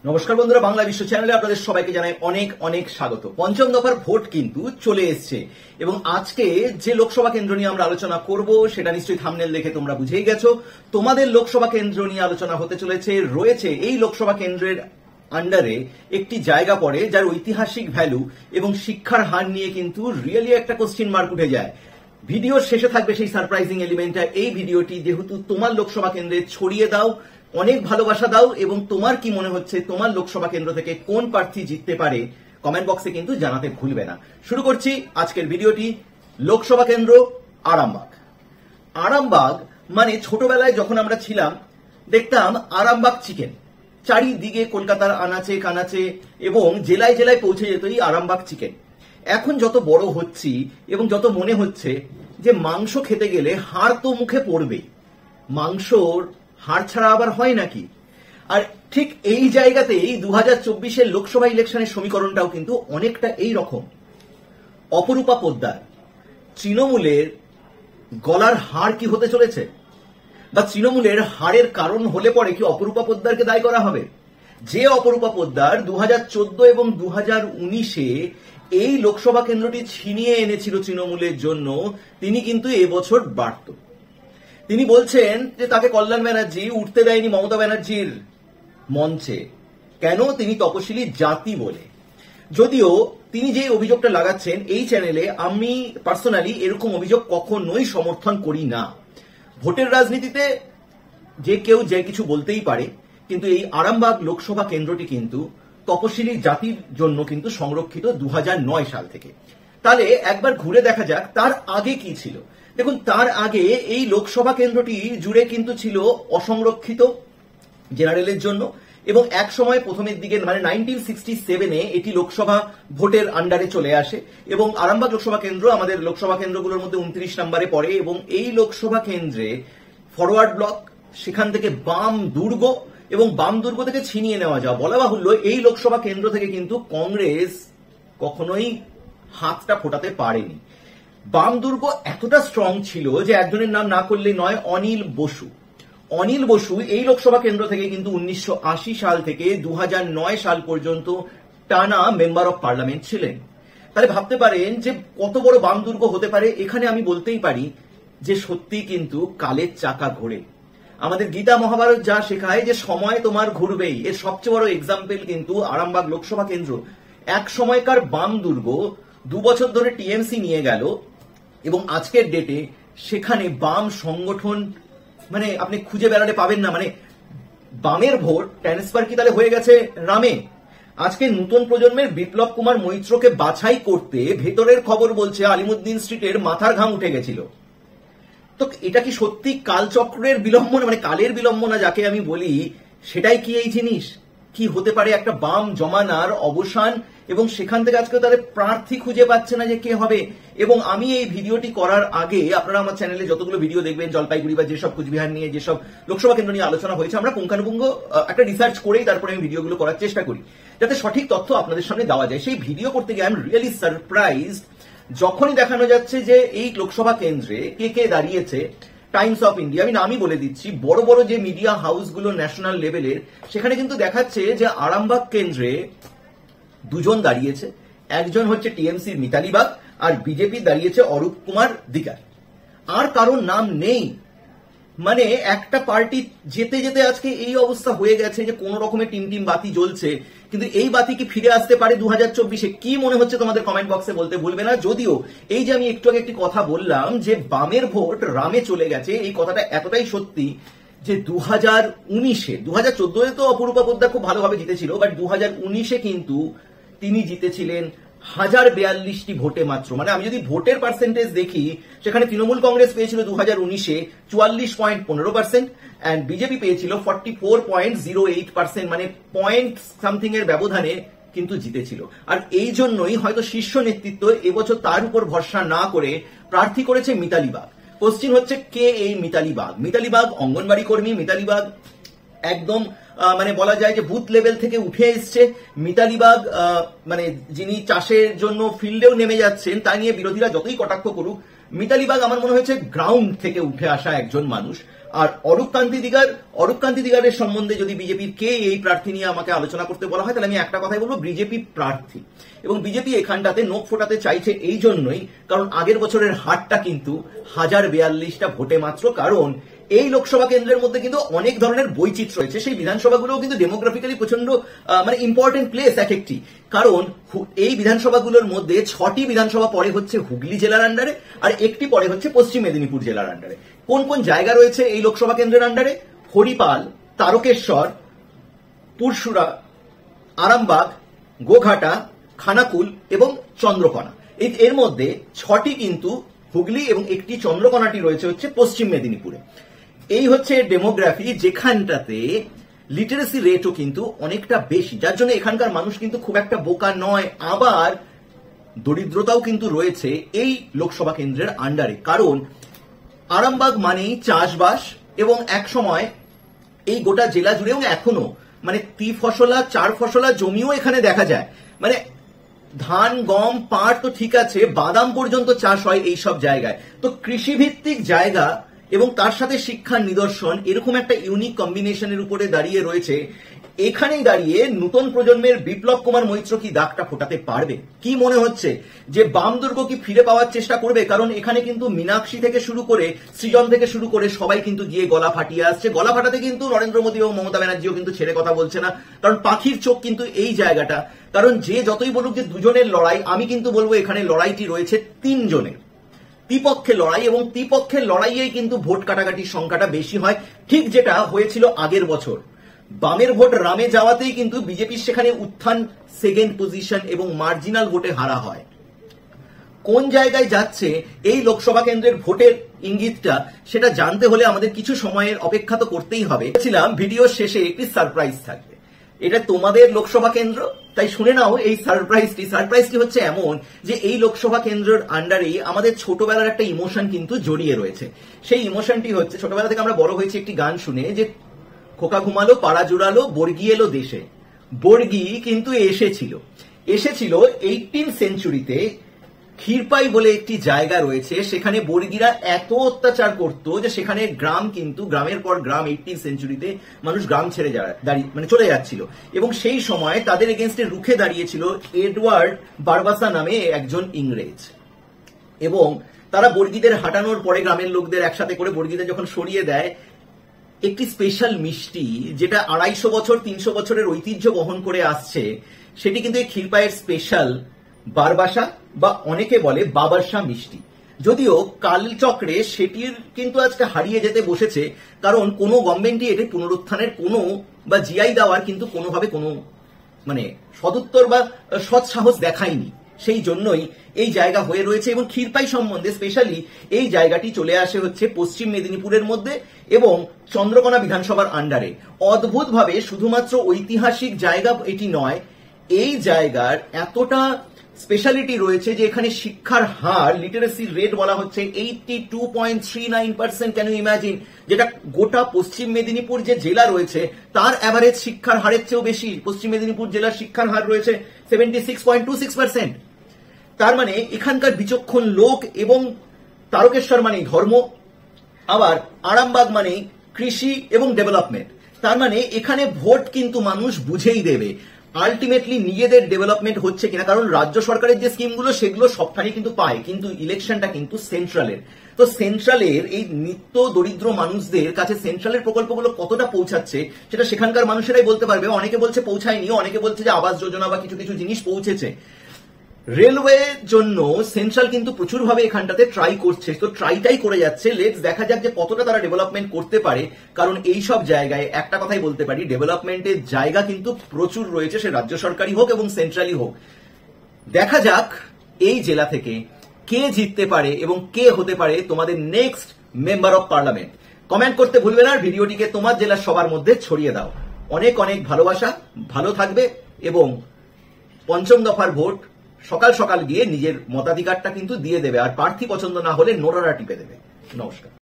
নমস্কার বন্ধুরা, বাংলা বিশ্ব চ্যানেলে আপনাদের সবাইকে জানাই অনেক অনেক স্বাগত। পঞ্চম দফার ভোট কিন্তু চলে এসছে এবং আজকে যে লোকসভা কেন্দ্র নিয়ে আমরা আলোচনা করব সেটা নিশ্চয়ই থাম্বনেল দেখে তোমরা বুঝেই গেছো। তোমাদের লোকসভা কেন্দ্র নিয়ে আলোচনা হতে চলেছে। রয়েছে এই লোকসভা কেন্দ্রের আন্ডারে একটি জায়গা পড়ে যার ঐতিহাসিক ভ্যালু এবং শিক্ষার হার নিয়ে কিন্তু রিয়েলি একটা কোশ্চেন মার্ক উঠে যায়। ভিডিওর শেষে থাকবে সেই সারপ্রাইজিং এলিমেন্টটা। এই ভিডিওটি যেহেতু তোমার লোকসভা কেন্দ্রে ছড়িয়ে দাও, অনেক ভালোবাসা দাও এবং তোমার কি মনে হচ্ছে তোমার লোকসভা কেন্দ্র থেকে কোন প্রার্থী জিততে পারে কমেন্ট বক্সে কিন্তু জানাতে ভুলবে না। শুরু করছি আজকের ভিডিওটি। লোকসভা কেন্দ্র আরামবাগ। আরামবাগ মানে ছোটবেলায় যখন আমরা ছিলাম দেখতাম আরামবাগ চিকেন, চারিদিকে কলকাতার আনাচে কানাচে এবং জেলায় জেলায় পৌঁছে যেত এই আরামবাগ চিকেন। এখন যত বড় হচ্ছি এবং যত মনে হচ্ছে যে মাংস খেতে গেলে হাড় তো মুখে পড়বেই, মাংসর হাড় ছাড়া আবার হয় নাকি। আর ঠিক এই জায়গাতেই 2024-এর লোকসভা ইলেকশনের সমীকরণটাও কিন্তু অনেকটা এই রকম। অপরূপা পোদ্দার তৃণমূলের গলার হাড় কি হতে চলেছে, বা তৃণমূলের হাড়ের কারণ হলে পরে কি অপরূপা পোদ্দারকে দায়ী করা হবে? যে অপরূপা পোদ্দার 2014 এবং 2019-এ এই লোকসভা কেন্দ্রটি ছিনিয়ে এনেছিল তৃণমূলের জন্য, তিনি কিন্তু এবছর বাড়ত। তিনি বলছেন যে তাকে কল্যাণ ব্যানার্জি উঠতে দেয়নি মমতা ব্যানার্জির মঞ্চে। কেন? তিনি তপশিলি জাতি বলে। যদিও তিনি যে অভিযোগটা লাগাচ্ছেন এই চ্যানেলে আমি পার্সোনালি এরকম অভিযোগ কখনোই সমর্থন করি না। ভোটের রাজনীতিতে যে কেউ যে কিছু বলতেই পারে, কিন্তু এই আরামবাগ লোকসভা কেন্দ্রটি কিন্তু তপশিলি জাতির জন্য কিন্তু সংরক্ষিত 2009 সাল থেকে। তাহলে একবার ঘুরে দেখা যাক তার আগে কি ছিল। দেখুন, তার আগে এই লোকসভা কেন্দ্রটি জুড়ে কিন্তু ছিল অসংরক্ষিত জেনারেলের জন্য এবং এক সময় প্রথমের দিকে মানে 1967-এ এটি লোকসভা ভোটের আন্ডারে চলে আসে এবং আরামবাগ লোকসভা কেন্দ্র আমাদের লোকসভা কেন্দ্রগুলোর মধ্যে 29 নম্বরে পড়ে এবং এই লোকসভা কেন্দ্রে ফরওয়ার্ড ব্লক, সেখান থেকে বাম দুর্গ এবং বাম দুর্গ থেকে ছিনিয়ে নেওয়া যাওয়া। বলা বাহুল্য এই লোকসভা কেন্দ্র থেকে কিন্তু কংগ্রেস কখনোই হাতটা ফোটাতে পারেনি। বাম দুর্গ এতটা স্ট্রং ছিল যে একজনের নাম না করলেই নয়, অনিল বসু। অনিল বসু এই লোকসভা কেন্দ্র থেকে কিন্তু 1980 সাল থেকে 2009 সাল পর্যন্ত টানা মেম্বার অফ পার্লামেন্ট ছিলেন। তাহলে ভাবতে পারেন যে কত বড় বাম দুর্গ হতে পারে। এখানে আমি বলতেই পারি যে সত্যি কিন্তু কালের চাকা ঘোরে। আমাদের গীতা মহাভারত যা শেখায় যে সময় তোমার ঘুরবেই, এর সবচেয়ে বড় এক্সাম্পল কিন্তু আরামবাগ লোকসভা কেন্দ্র। এক সময়কার বাম দুর্গ 2 বছর ধরে টিএমসি নিয়ে গেল এবং আজকের ডেটে সেখানে বাম সংগঠন মানে আপনি খুঁজে বেড়াতে পাবেন না। মানে বামের ভোট ট্রান্সফার কি তাহলে হয়ে গেছে রামে? আজকে নতুন প্রজন্মের বিপ্লব কুমার মৈত্রকে বাছাই করতে ভেতরের খবর বলছে আলিমুদ্দিন স্ট্রিটের মাথার ঘাম উঠে গেছিল। তো এটা কি সত্যি কালচক্রের বিলম্বনা, মানে কালের বিলম্বনা যাকে আমি বলি, সেটাই কি এই জিনিস? কি হতে পারে একটা বাম জমানার অবসান এবং সেখান থেকে আজকে তাদের প্রার্থী খুঁজে পাচ্ছে না যে কে হবে। এবং আমি এই ভিডিওটি করার আগে আপনারা আমার চ্যানেলে যতগুলো ভিডিও দেখবেন জলপাইগুড়ি বা যেসব কুচবিহার নিয়ে যেসব লোকসভা কেন্দ্র নিয়ে আলোচনা হয়েছে, আমরা পুঙ্খানুপুঙ্খ একটা রিসার্চ করেই তারপরে আমি ভিডিওগুলো করার চেষ্টা করি যাতে সঠিক তথ্য আপনাদের সামনে দেওয়া যায়। সেই ভিডিও করতে গিয়ে আই এম রিয়েলি সারপ্রাইজড যখনই দেখানো যাচ্ছে যে এই লোকসভা কেন্দ্রে কে কে দাঁড়িয়েছে। টাইমস অফ ইন্ডিয়া, আমি নামই বলে দিচ্ছি, বড় বড় যে মিডিয়া হাউসগুলো ন্যাশনাল লেভেলের, সেখানে কিন্তু দেখাচ্ছে যে আরামবাগ কেন্দ্রে দুজন দাঁড়িয়েছে। একজন হচ্ছে টিএমসির মিতালি বাগ আর বিজেপি দাঁড়িয়েছে অরূপ কুমার দিগার। আর কারোর নাম নেই। মানে একটা পার্টি যেতে যেতে আজকে এই অবস্থা হয়ে গেছে যে কোন রকমের টিম বাতি জ্বলছে, কিন্তু এই বাতি কি ফিরে আসতে পারে 2024-এ? কি মনে হচ্ছে তোমাদের কমেন্ট বক্সে বলতে ভুলবে না। যদিও এই যে আমি একটু আগে একটি কথা বললাম যে বামের ভোট রামে চলে গেছে, এই কথাটা এতটাই সত্যি যে 2019-এ 2014-এ তো অপরূপা পোদ্দার খুব ভালোভাবে জিতেছিল, বাট 2019-এ কিন্তু তিনি জিতেছিলেন 1042টি ভোটে মাত্র। মানে আমি যদি ভোটের পার্সেন্টেজ দেখি, সেখানে তৃণমূল কংগ্রেস পেয়েছিল 2019-এ 44.15% এন্ড বিজেপি পেয়েছিল 44.08%, মানে পয়েন্ট সামথিং এর ব্যবধানে কিন্তু জিতেছিল। আর এই জন্যই হয়তো শীর্ষ নেতৃত্ব এবছর তার উপর ভরসা না করে প্রার্থী করেছে মিতালি বাগ। কোশ্চিন হচ্ছে কে এই মিতালি বাগ? মিতালি বাগ অঙ্গনবাড়ি কর্মী। মিতালি বাগ একদম মানে বলা যায় যে বুথ লেভেল থেকে উঠে এসছে। মিতালি বাগ মানে যিনি চাষের জন্য ফিল্ডেও নেমে যাচ্ছেন, তা নিয়ে বিরোধীরা যতই কটাক্ষ করুক, মিতালি বাগ আমার মনে হয়েছে গ্রাউন্ড থেকে উঠে আসা একজন মানুষ। আর অরূপ কান্তি দিগারের সম্বন্ধে যদি বিজেপির কে এই প্রার্থী নিয়ে আমাকে আলোচনা করতে বলা হয়, তাহলে আমি একটা কথাই বলবো, বিজেপি প্রার্থী। এবং বিজেপি এখানটাতে নোখ ফোটাতে চাইছে এই জন্যই, কারণ আগের বছরের হারটা কিন্তু 1042টা ভোটে মাত্র। কারণ এই লোকসভা কেন্দ্রের মধ্যে কিন্তু অনেক ধরনের বৈচিত্র্য রয়েছে, সেই বিধানসভাগুলোও কিন্তু ডেমোগ্রাফিক্যালি প্রচন্ড ইম্পর্টেন্ট প্লেস এক একটি। কারণ এই বিধানসভাগুলোর মধ্যে 6টি বিধানসভা পরে হচ্ছে হুগলি জেলার আন্ডারে, আর একটি পরে হচ্ছে পশ্চিম মেদিনীপুর জেলার আন্ডারে। কোন কোন জায়গা রয়েছে এই লোকসভা কেন্দ্রের আন্ডারে? হরিপাল, তারকেশ্বর, পুরসুরা, আরামবাগ, গোঘাটা, খানাকুল এবং চন্দ্রকোনা। এর মধ্যে 6টি কিন্তু হুগলি এবং একটি চন্দ্রকোনাটি রয়েছে হচ্ছে পশ্চিম মেদিনীপুরে। এই হচ্ছে ডেমোগ্রাফি, যেখানটাতে লিটারেসি রেটও কিন্তু অনেকটা বেশি, যার জন্য এখানকার মানুষ কিন্তু খুব একটা বোকা নয়। আবার দরিদ্রতাও কিন্তু রয়েছে এই লোকসভা কেন্দ্রের আন্ডারে। কারণ আরামবাগ মানেই চাষবাস, এবং এক সময় এই গোটা জেলা জুড়ে এবং এখনো ত্রিফসলা 4 ফসলা জমিও এখানে দেখা যায়। ধান, গম, পাট তো ঠিক আছে, বাদাম পর্যন্ত চাষ হয় এই সব জায়গায়। তো কৃষিভিত্তিক জায়গা এবং তার সাথে শিক্ষার নিদর্শন, এরকম একটা ইউনিক কম্বিনেশনের উপরে দাঁড়িয়ে রয়েছে। এখানেই দাঁড়িয়ে নতুন প্রজন্মের বিপ্লব কুমার মৈত্র কি দাগটা ফোটাতে পারবে? কি মনে হচ্ছে যে বাম দুর্গ কি ফিরে পাওয়ার চেষ্টা করবে? কারণ এখানে কিন্তু মীনাক্ষী থেকে শুরু করে সৃজন থেকে শুরু করে সবাই কিন্তু গিয়ে গলা ফাটিয়ে আসছে। গলা ফাটাতে কিন্তু নরেন্দ্র মোদী এবং মমতা ব্যানার্জিও কিন্তু ছেড়ে কথা বলছে না, কারণ পাখির চোখ কিন্তু এই জায়গাটা। কারণ যে যতই বলুক যে দুজনের লড়াই, আমি কিন্তু বলবো এখানে লড়াইটি রয়েছে 3 জনের। ত্রিপক্ষে লড়াই, এবং ত্রিপক্ষের লড়াইয়েই কিন্তু ভোট কাটাকাটির সংখ্যাটা বেশি হয়, ঠিক যেটা হয়েছিল আগের বছর। বামের ভোট রামে যাওয়াতেই কিন্তু বিজেপির সেখানে উত্থান, সেকেন্ড পজিশন এবং মার্জিনাল ভোটে হারা হয়। কোন জায়গায় যাচ্ছে এই লোকসভা কেন্দ্রের ভোটের ইঙ্গিতটা, সেটা জানতে হলে আমাদের কিছু সময়ের অপেক্ষা তো করতেই হবে। বলেছিলাম ভিডিওর শেষে একটি সারপ্রাইজ থাকবে, এটা তোমাদের লোকসভা কেন্দ্র, তাই শুনে নাও এই সারপ্রাইজটি হচ্ছে এমন যে এই লোকসভা কেন্দ্রের আন্ডারে আমাদের ছোটবেলার একটা ইমোশন কিন্তু জড়িয়ে রয়েছে। সেই ইমোশনটি হচ্ছে, ছোটবেলা থেকে আমরা বড় হয়েছি একটি গান শুনে, যে খোকা ঘুমালো, পাড়া জুড়ালো, বর্গি এলো দেশে। বর্গি কিন্তু এসেছিল 18th সেঞ্চুরিতে। ক্ষীরপাই বলে একটি জায়গা রয়েছে, সেখানে বর্গিরা এত অত্যাচার করতো যে সেখানে গ্রামের পর গ্রাম 18th সেঞ্চুরিতে মানুষ গ্রাম ছেড়ে চলে যাচ্ছিল। এবং সেই সময় তাদের এগেনস্টে রুখে দাঁড়িয়েছিল এডওয়ার্ড বারবাসা নামে একজন ইংরেজ। এবং তারা বর্গিদের হাঁটানোর পরে গ্রামের লোকদের একসাথে করে বর্গিদের যখন সরিয়ে দেয়, একটি স্পেশাল মিষ্টি, যেটা 250 বছর 300 বছরের ঐতিহ্য বহন করে আসছে, সেটি কিন্তু এই ক্ষীরপাইয়ের স্পেশাল বারবাসা, বা অনেকে বলে বাবারসা মিষ্টি। যদিও কালচক্রে সেটির কিন্তু আজকে হারিয়ে যেতে বসেছে, কারণ কোনো গভর্নমেন্টই এটি পুনরুত্থানের বা জিআই দেওয়ার কিন্তু কোনোভাবে কোনো সদুত্তর বা সৎসাহস দেখায়নি। সেই জন্যই এই জায়গা হয়ে রয়েছে। এবং ক্ষীরপাই সম্বন্ধে স্পেশালি এই জায়গাটি চলে আসে হচ্ছে পশ্চিম মেদিনীপুরের মধ্যে এবং চন্দ্রকোনা বিধানসভার আন্ডারে। অদ্ভুতভাবে শুধুমাত্র ঐতিহাসিক জায়গা এটি নয়, এই জায়গার এতটা স্পেশালিটি রয়েছে যে এখানে শিক্ষার হার, লিটারেসি রেট বলা হচ্ছে 82.39%। Can you imagine? যেটা গোটা পশ্চিম মেদিনীপুর যে জেলা রয়েছে তার অ্যাভারেজ শিক্ষার হারের চেয়েও বেশি। পশ্চিম মেদিনীপুর জেলার শিক্ষার হার রয়েছে 76.26%। তার মানে এখানকার বিচক্ষণ লোক, এবং তারকেশ্বর মানেই ধর্ম, আবার আরামবাগ মানেই কৃষি এবং ডেভেলপমেন্ট। তার মানে এখানে ভোট কিন্তু মানুষ বুঝেই দেবে আলটিমেটলি নিজেদের ডেভেলপমেন্ট হচ্ছে কিনা। কারণ রাজ্য সরকারের যে স্কিমগুলো সেগুলো সবখানে কিন্তু পায়, কিন্তু ইলেকশনটা কিন্তু সেন্ট্রালের। তো সেন্ট্রালের এই নিত্য দরিদ্র মানুষদের কাছে সেন্ট্রালের প্রকল্পগুলো কতটা পৌঁছাচ্ছে সেটা সেখানকার মানুষেরাই বলতে পারবে। অনেকে বলছে পৌঁছায়নি, অনেকে বলছে যে আবাস যোজনা বা কিছু কিছু জিনিস পৌঁছেছে। রেলওয়ের জন্য সেন্ট্রাল কিন্তু প্রচুরভাবে এখানটাতে ট্রাই করছে, তো ট্রাইটাই করে যাচ্ছে। লেটস দেখা যাক যে কতটা তারা ডেভেলপমেন্ট করতে পারে। কারণ এই সব জায়গায় একটা কথাই বলতে পারি, ডেভেলপমেন্টের জায়গা কিন্তু প্রচুর রয়েছে, সে রাজ্য সরকারি হোক এবং সেন্ট্রালি হোক। দেখা যাক এই জেলা থেকে কে জিততে পারে এবং কে হতে পারে তোমাদের next member of parliament. Comment করতে ভুলবে না, ভিডিওটিকে তোমার জেলার সবার মধ্যে ছড়িয়ে দাও। অনেক অনেক ভালোবাসা, ভালো থাকবে, এবং 5ম দফার ভোট সকাল সকাল গিয়ে নিজের মতাধিকারটা কিন্তু দিয়ে দেবে। আর প্রার্থী পছন্দ না হলে নোড়ারা টিপে দেবে। নমস্কার।